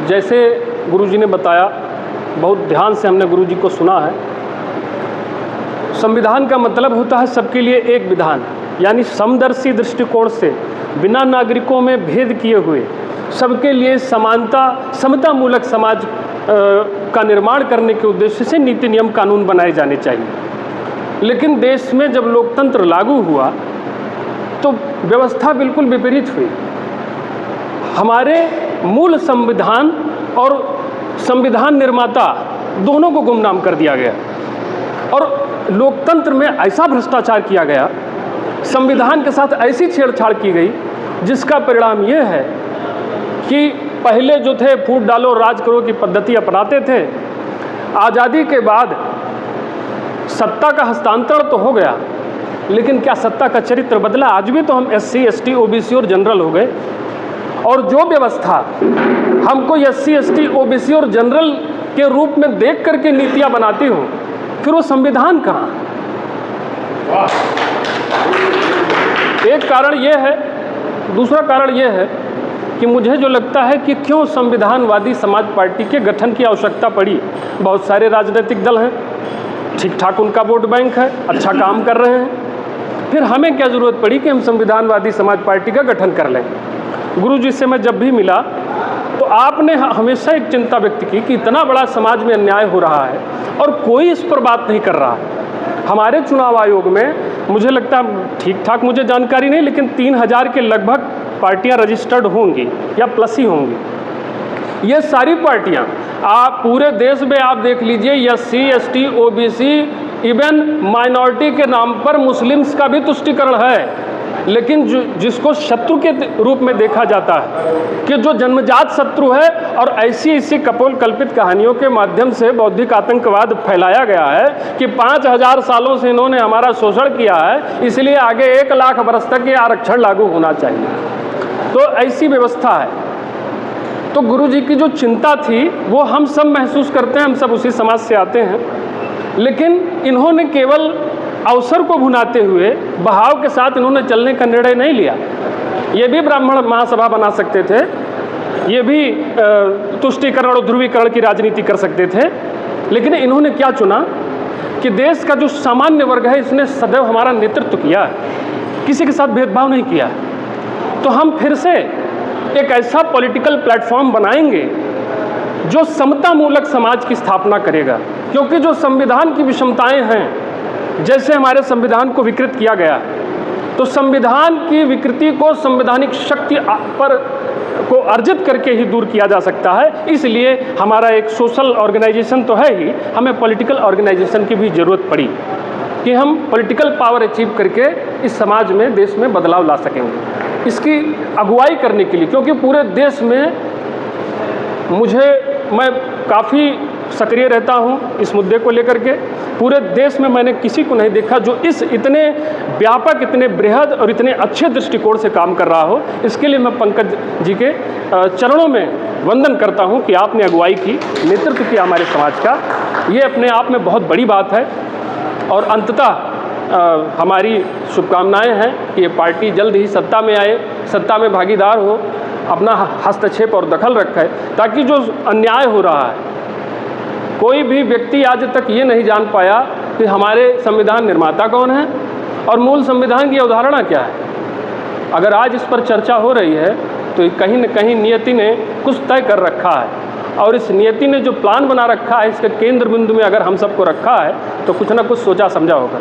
जैसे गुरुजी ने बताया, बहुत ध्यान से हमने गुरुजी को सुना है। संविधान का मतलब होता है सबके लिए एक विधान, यानी समदर्शी दृष्टिकोण से बिना नागरिकों में भेद किए हुए सबके लिए समानता समतामूलक समाज का निर्माण करने के उद्देश्य से नीति नियम कानून बनाए जाने चाहिए। लेकिन देश में जब लोकतंत्र लागू हुआ तो व्यवस्था बिल्कुल विपरीत हुई। हमारे मूल संविधान और संविधान निर्माता दोनों को गुमनाम कर दिया गया और लोकतंत्र में ऐसा भ्रष्टाचार किया गया, संविधान के साथ ऐसी छेड़छाड़ की गई, जिसका परिणाम ये है कि पहले जो थे फूट डालो राज करो की पद्धति अपनाते थे। आज़ादी के बाद सत्ता का हस्तांतरण तो हो गया, लेकिन क्या सत्ता का चरित्र बदला? आज भी तो हम SC, ST, OBC और जनरल हो गए, और जो व्यवस्था हमको SC, ST, OBC और जनरल के रूप में देख करके नीतियां बनाती हो, फिर वो संविधान कहाँ? एक कारण ये है। दूसरा कारण ये है कि मुझे जो लगता है कि क्यों संविधानवादी समाज पार्टी के गठन की आवश्यकता पड़ी। बहुत सारे राजनीतिक दल हैं, ठीक ठाक उनका वोट बैंक है, अच्छा काम कर रहे हैं, फिर हमें क्या ज़रूरत पड़ी कि हम संविधानवादी समाज पार्टी का गठन कर लें? गुरुजी से मैं जब भी मिला तो आपने हमेशा एक चिंता व्यक्त की कि इतना बड़ा समाज में अन्याय हो रहा है और कोई इस पर बात नहीं कर रहा है। हमारे चुनाव आयोग में मुझे लगता है, ठीक ठाक मुझे जानकारी नहीं, लेकिन 3000 के लगभग पार्टियां रजिस्टर्ड होंगी या प्लस ही होंगी। ये सारी पार्टियां आप पूरे देश में आप देख लीजिए, SC, ST, OBC, even minority के नाम पर मुस्लिम्स का भी तुष्टीकरण है, लेकिन जिसको शत्रु के रूप में देखा जाता है कि जो जन्मजात शत्रु है, और ऐसी कपोल कल्पित कहानियों के माध्यम से बौद्धिक आतंकवाद फैलाया गया है कि 5000 सालों से इन्होंने हमारा शोषण किया है, इसलिए आगे 1 लाख वर्ष तक ये आरक्षण लागू होना चाहिए। तो ऐसी व्यवस्था है। तो गुरुजी की जो चिंता थी वो हम सब महसूस करते हैं, हम सब उसी समाज से आते हैं, लेकिन इन्होंने केवल अवसर को भुनाते हुए बहाव के साथ इन्होंने चलने का निर्णय नहीं लिया। ये भी ब्राह्मण महासभा बना सकते थे, ये भी तुष्टीकरण और ध्रुवीकरण की राजनीति कर सकते थे, लेकिन इन्होंने क्या चुना कि देश का जो सामान्य वर्ग है इसने सदैव हमारा नेतृत्व किया है, किसी के साथ भेदभाव नहीं किया। तो हम फिर से एक ऐसा पॉलिटिकल प्लेटफॉर्म बनाएंगे जो समतामूलक समाज की स्थापना करेगा, क्योंकि जो संविधान की विषमताएं हैं, जैसे हमारे संविधान को विकृत किया गया, तो संविधान की विकृति को संवैधानिक शक्ति पर को अर्जित करके ही दूर किया जा सकता है। इसलिए हमारा एक सोशल ऑर्गेनाइजेशन तो है ही, हमें पॉलिटिकल ऑर्गेनाइजेशन की भी ज़रूरत पड़ी कि हम पॉलिटिकल पावर अचीव करके इस समाज में, देश में बदलाव ला सकेंगे। इसकी अगुवाई करने के लिए, क्योंकि पूरे देश में मैं काफ़ी सक्रिय रहता हूँ इस मुद्दे को लेकर के, पूरे देश में मैंने किसी को नहीं देखा जो इस इतने व्यापक, इतने बृहद और इतने अच्छे दृष्टिकोण से काम कर रहा हो। इसके लिए मैं पंकज जी के चरणों में वंदन करता हूँ कि आपने अगुवाई की, नेतृत्व किया हमारे समाज का। ये अपने आप में बहुत बड़ी बात है, और अंततः हमारी शुभकामनाएं हैं कि ये पार्टी जल्द ही सत्ता में आए, सत्ता में भागीदार हो, अपना हस्तक्षेप और दखल रखे, ताकि जो अन्याय हो रहा है, कोई भी व्यक्ति आज तक ये नहीं जान पाया कि हमारे संविधान निर्माता कौन है और मूल संविधान की अवधारणा क्या है। अगर आज इस पर चर्चा हो रही है तो कहीं न कहीं नियति ने कुछ तय कर रखा है, और इस नियति ने जो प्लान बना रखा है, इसके केंद्र बिंदु में अगर हम सबको रखा है तो कुछ ना कुछ सोचा समझा होगा।